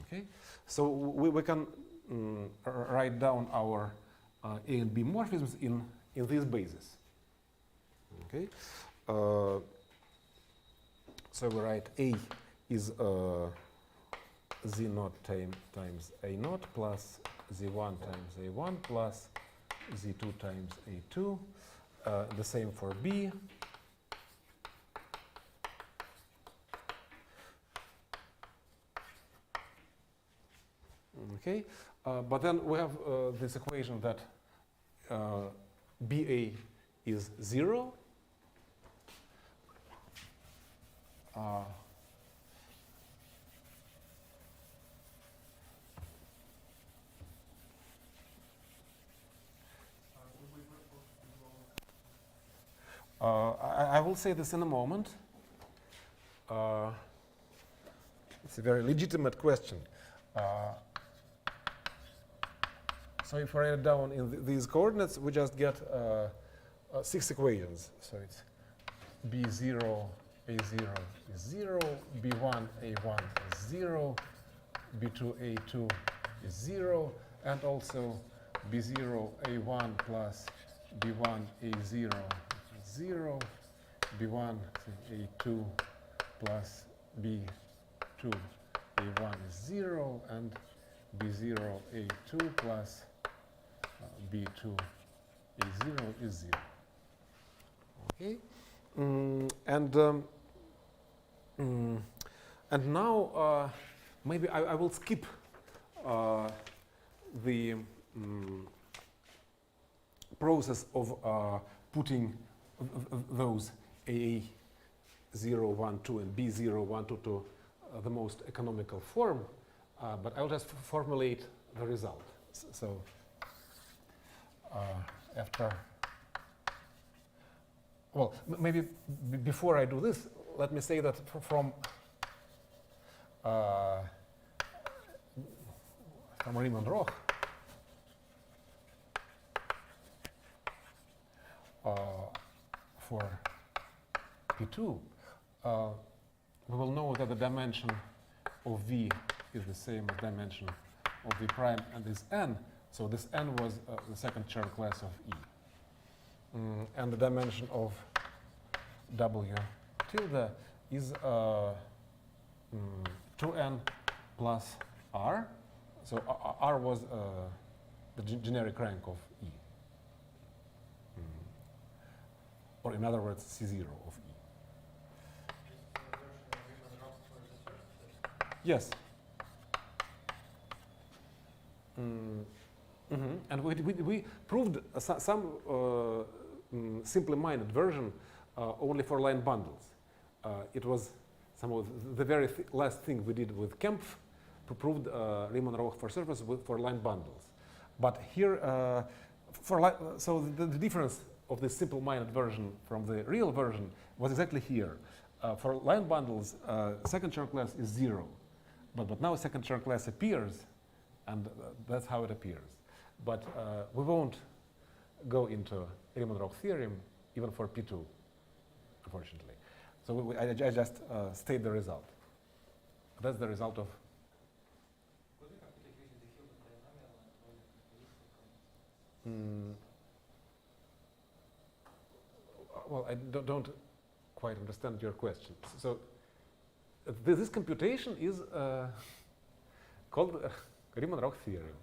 Okay, so we can write down our A and B morphisms in these bases. Okay, so we write A is Z0 times A0 plus Z1 times A1 plus Z2 times A2. The same for B. Okay, but then we have this equation that BA is 0. I will say this in a moment. It's a very legitimate question. So if I write it down in these coordinates, we just get 6 equations. So it's B0, A0 is 0, B1, A1 is 0, B2, A2 is 0, and also B0, A1 plus B1, A0 is 0, B1, A2 plus B2, A1 is 0, and B0, A2 plus B2, A0 is 0. Okay, and now maybe I will skip the process of putting those A0, 1, 2 and B0, 1, 2 to the most economical form, but I'll just formulate the result. So after well, maybe before I do this, let me say that from Riemann Roch, for P2, we will know that the dimension of V is the same as dimension of V prime and this n. So this n was the second Chern class of E. And the dimension of W tilde is 2n plus R. So R was the generic rank of E. Or in other words, C0 of E. Yes. And we proved some simply minded version only for line bundles. It was some of the very last thing we did with Kempf, proved Riemann-Roch for surfaces for line bundles. But here, so the difference of this simple-minded version from the real version was exactly here. For line bundles, second Chern class is 0. But now second Chern class appears, and that's how it appears. But we won't go into Riemann-Roch theorem even for P2, unfortunately. So I just state the result. That's the result of. Well, I don't quite understand your question. So this computation is called Riemann-Roch theorem.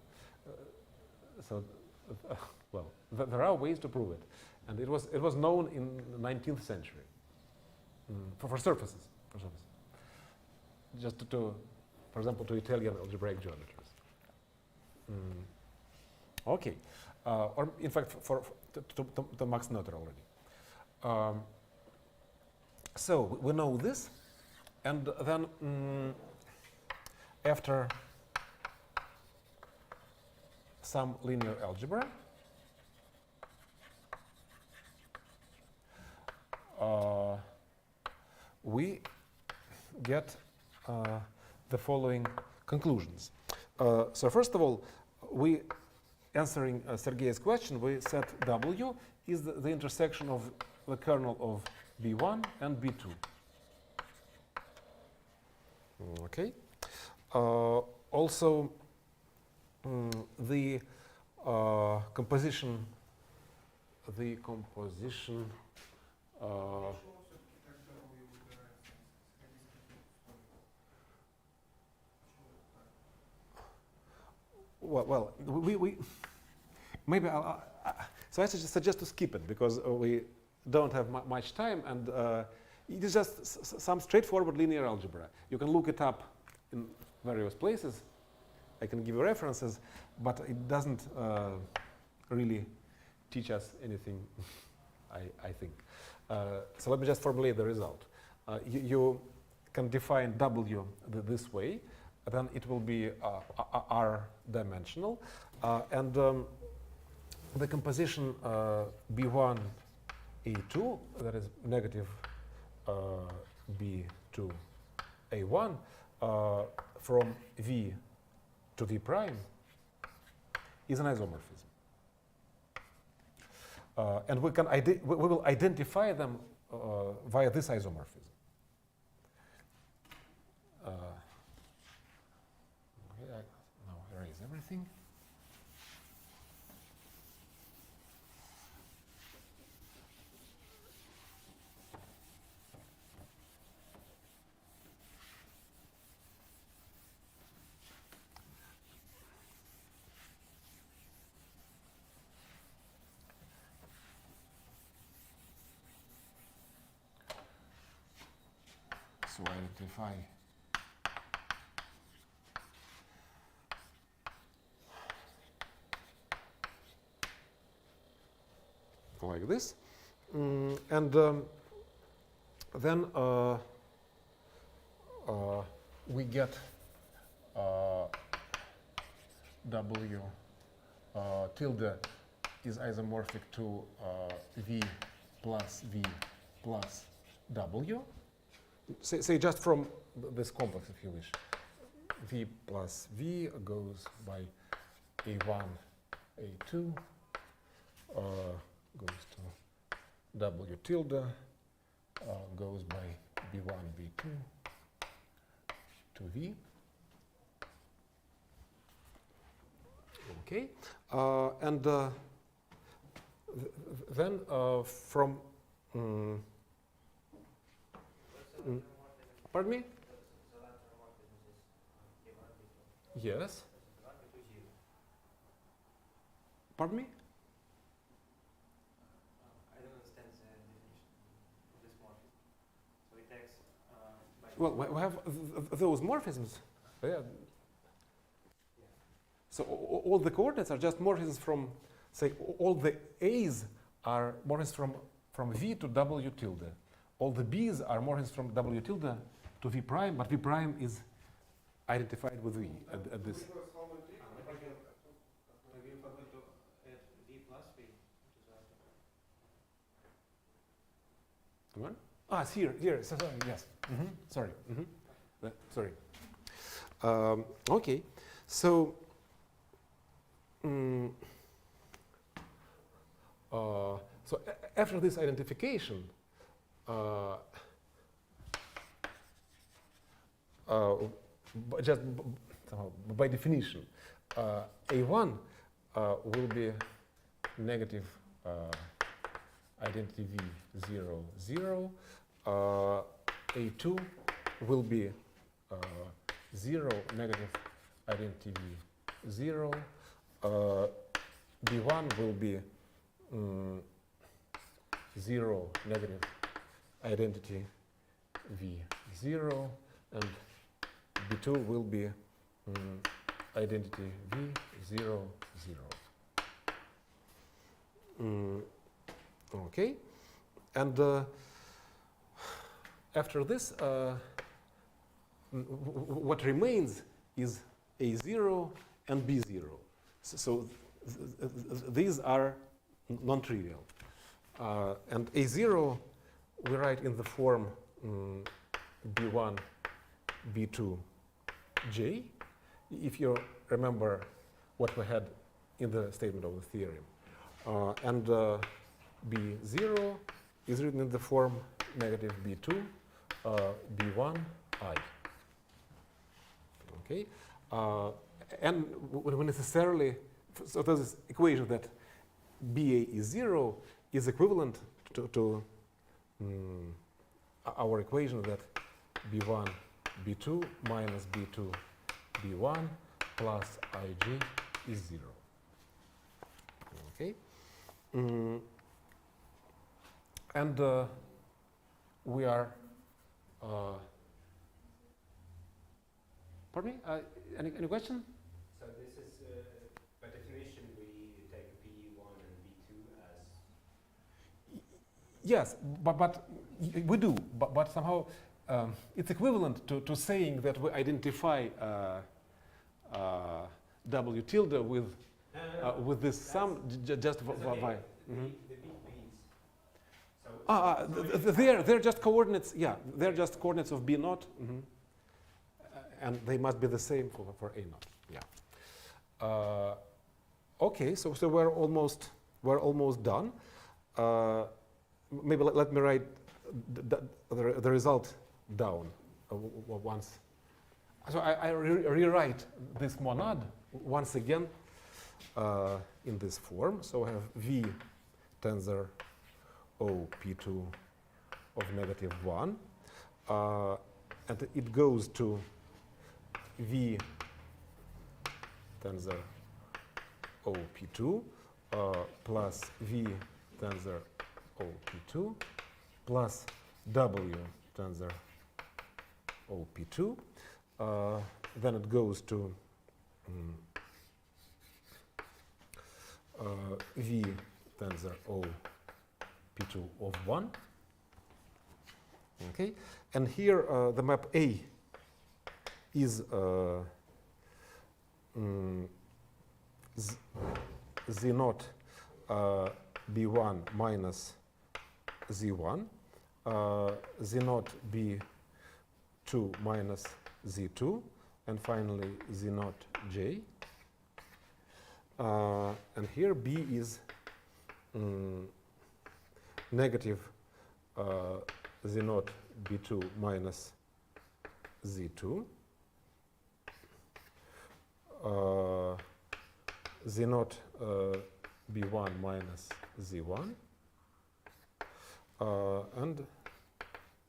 Well, there are ways to prove it, and it was known in the 19th century for surfaces, just to, for example, to Italian algebraic geometers. Okay, or in fact, to Max Noether already. So we know this, and then after some linear algebra, we get the following conclusions. So first of all, we answering Sergei's question, we said W is the intersection of the kernel of B1 and B2. Okay. Also, the composition. Well, we maybe so I suggest to skip it because we don't have much time, and it is just some straightforward linear algebra. You can look it up in various places. I can give you references, but it doesn't really teach us anything, I think. So let me just formulate the result. You can define W this way, then it will be R-dimensional, and the composition B1 A2, that is negative B2 A1, from V to V prime is an isomorphism. And we will identify them via this isomorphism. Okay, now erase everything. So identify like this, and then we get W tilde is isomorphic to V plus V plus W. Say just from this complex, if you wish. V plus V goes by A1, A2, goes to W tilde, goes by B1, B2 to V. Okay, and then from pardon me? Yes. Pardon me? I don't understand the definition of this morphism. So it takes by Well, we have those morphisms. Yeah. So all the coordinates are just morphisms from, say, all the A's are morphisms from V to W tilde. All the B's are morphisms from W tilde to V prime, but V prime is identified with V at this. Maybe you forgot to add V plus V to the Come on. Ah, it's here. So, sorry, yes. Sorry. Sorry. Okay. So, so after this identification, just somehow by definition, A1 will be negative identity V 0, 0. A2 will be 0, negative identity V 0. B1 will be 0, negative identity V 0, and B2 will be identity V 0, 0. Okay, and after this, what remains is A0 and B0. So these are non-trivial. And A0 we write in the form B1, B2, J. If you remember what we had in the statement of the theorem. And B0 is written in the form negative B2, B1, I. Okay? And we necessarily, so there's this equation that BA is 0 is equivalent to our equation that B1, B2 minus B2, B1 plus IJ is 0. Okay? And we are, pardon me, any question? So this is, by definition, we take B1 and B2 as... Yes, but we do, but somehow it's equivalent to saying that we identify W tilde with this sum just by. The big B's. So They're just coordinates. Yeah, they're just coordinates of B naught, and they must be the same for A naught. Yeah. Okay, so we're almost done. Maybe let me write the result down once. So I rewrite this monad once again in this form. So I have V tensor O P2 of negative 1. And it goes to V tensor O P2 plus V tensor O P2 plus W tensor O P2. Then it goes to V tensor O P2 of 1. Okay, and here the map A is Z naught B1 minus Z1, Z0 B2 minus Z2, and finally Z0 J. And here B is negative Z0 B2 minus Z2, Z0 B1 minus Z1, and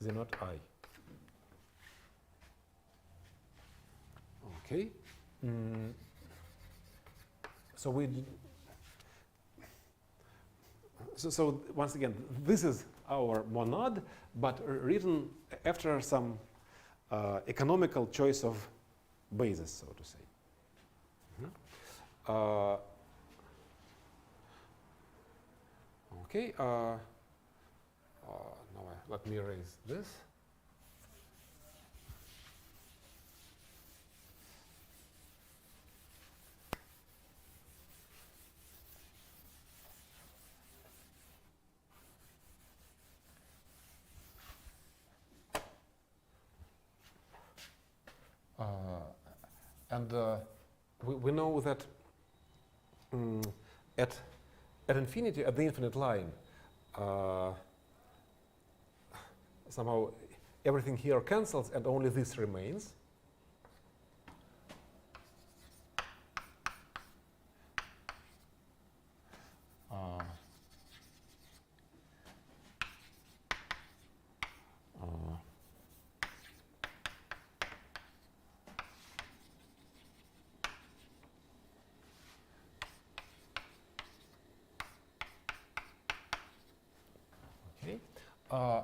Z0 I. Okay. So so once again, this is our monad, but written after some economical choice of basis, so to say. Okay. Now let me erase this. And we know that at infinity, at the infinite line, somehow everything here cancels and only this remains.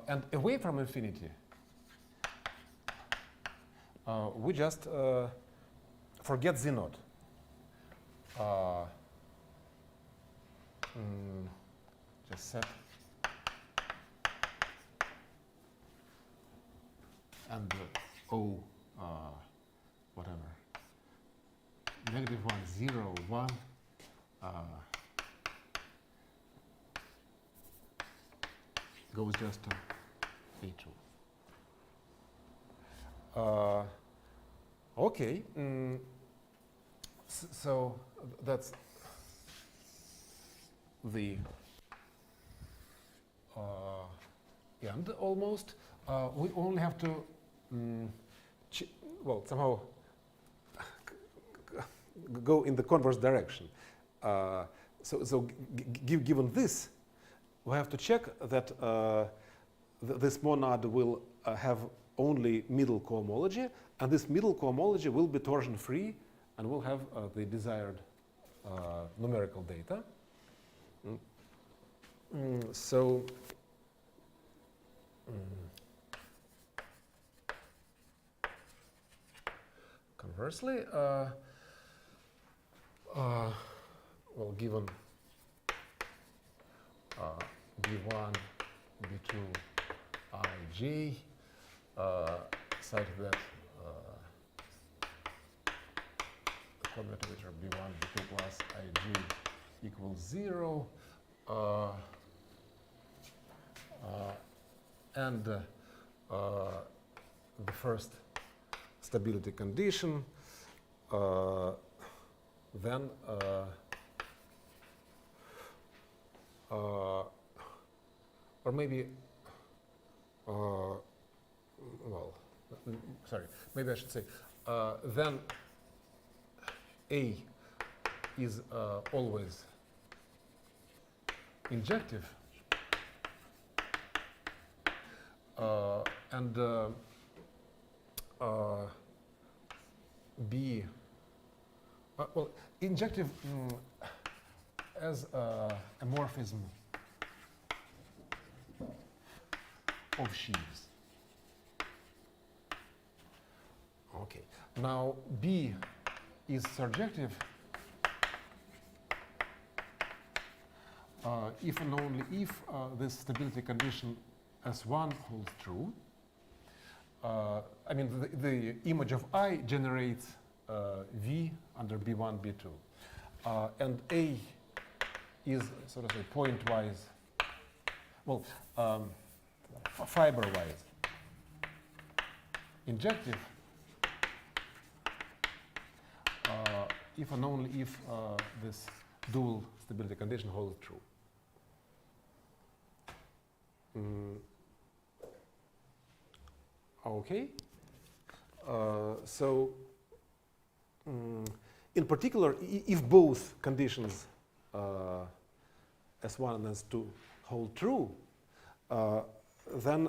And away from infinity, we just forget Z0. Just set and O whatever. -1, 0, 1. Goes just to A2. Okay. So that's the end almost. We only have to somehow go in the converse direction. So given this, we have to check that this monad will have only middle cohomology, and this middle cohomology will be torsion-free and will have the desired numerical data. So conversely, given B1, B2, Ij, such that the commutator B1, B2 plus Ij equals 0, and the first stability condition, then or maybe, maybe I should say, then A is always injective, and B, injective as a morphism of sheaves. Okay. Now B is surjective if and only if this stability condition S1 holds true. I mean, the image of I generates V under B1, B2. And A is, so to say, pointwise Well, fiber-wise, injective if and only if this dual stability condition holds true. Okay. So, in particular, if both conditions S1 and S2 hold true, then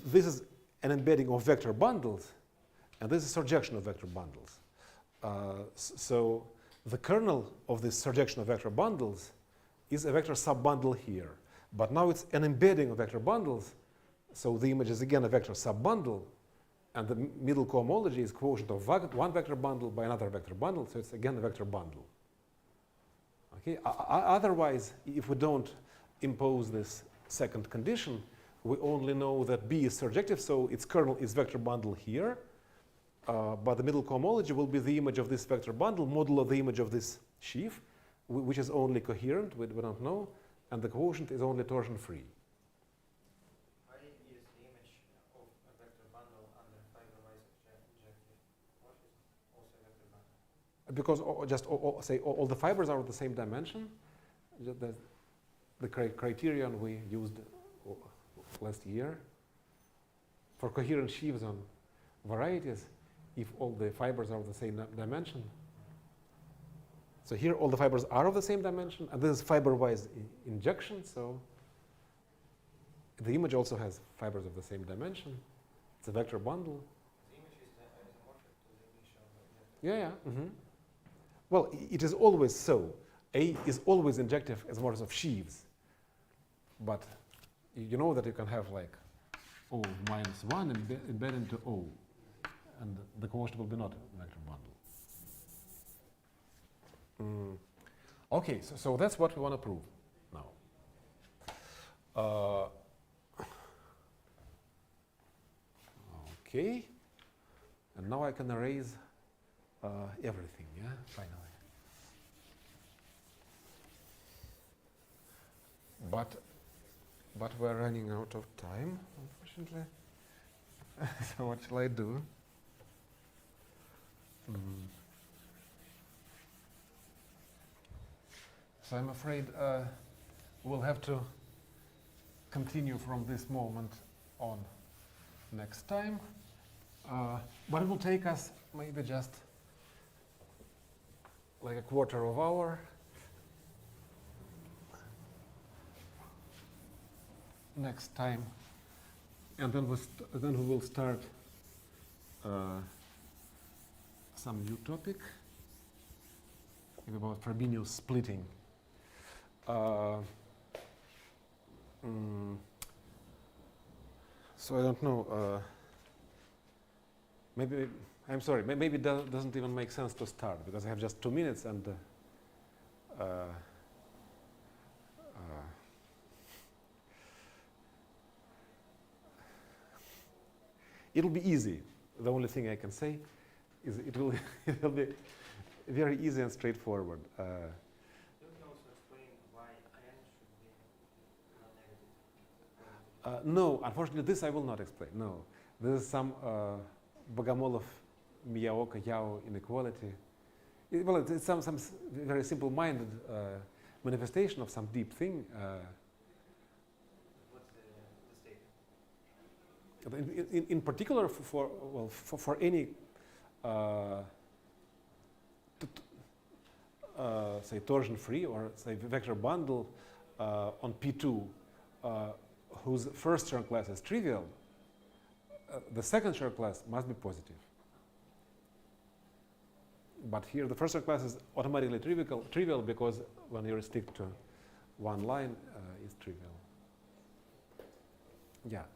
this is an embedding of vector bundles, and this is surjection of vector bundles. So the kernel of this surjection of vector bundles is a vector subbundle here. But now it's an embedding of vector bundles, so the image is again a vector subbundle, and the middle cohomology is quotient of one vector bundle by another vector bundle, so it's again a vector bundle. Okay. Otherwise, if we don't impose this second condition, we only know that B is surjective, so its kernel is vector bundle here, but the middle cohomology will be the image of this vector bundle modulo the image of this sheaf, which is only coherent, we don't know, and the quotient is only torsion free. Why is the image of a vector bundle under fiber-wise injective? What is also a vector bundle? Because say all the fibers are of the same dimension. The criterion we used last year for coherent sheaves on varieties, if all the fibers are of the same dimension. So here all the fibers are of the same dimension, and this is fiber-wise injection, so the image also has fibers of the same dimension. It's a vector bundle. The image is isomorphic to the initial vector. Yeah. Well, it is always so. A is always injective as models of sheaves. But you know that you can have like O minus 1 embedded into O, and the quotient will be not a vector bundle. Okay, so that's what we want to prove now. Okay, and now I can erase everything, yeah, finally. But we're running out of time, unfortunately. So what shall I do? So I'm afraid we'll have to continue from this moment on next time. But it will take us maybe just like a quarter of an hour. Next time, and then we will start some new topic, maybe about Frobenius splitting. So I don't know. Maybe I'm sorry. Maybe it doesn't even make sense to start because I have just 2 minutes and. It'll be easy. The only thing I can say is it will be very easy and straightforward. You can also explain why n should be non-negative. No, unfortunately, this I will not explain. No, this is some Bogomolov-Miyaoka-Yao inequality. It's some very simple-minded manifestation of some deep thing. What's the statement? In particular, for any say torsion-free or say vector bundle on P2 whose first Chern class is trivial, the second Chern class must be positive. But here the first Chern class is automatically trivial because when you restrict to one line, it's trivial. Yeah.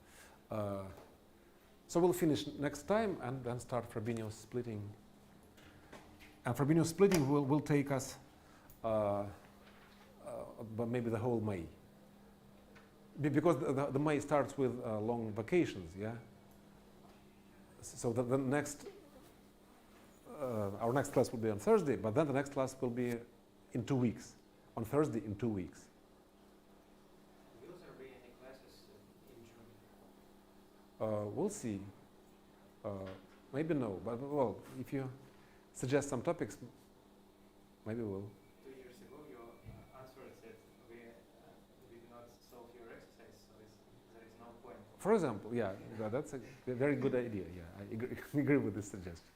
So we'll finish next time and then start Frobenius splitting. And Frobenius splitting will take us but maybe the whole May. Because the May starts with long vacations, yeah? So the next, our next class will be on Thursday, but then the next class will be in 2 weeks, on Thursday in 2 weeks. Wheels are being We'll see. Maybe no, but well, if you suggest some topics, maybe we'll. 2 years ago, your answer said we did not solve your exercise, so there is no point. For example, yeah, that's a very good idea. Yeah, I agree, agree with this suggestion.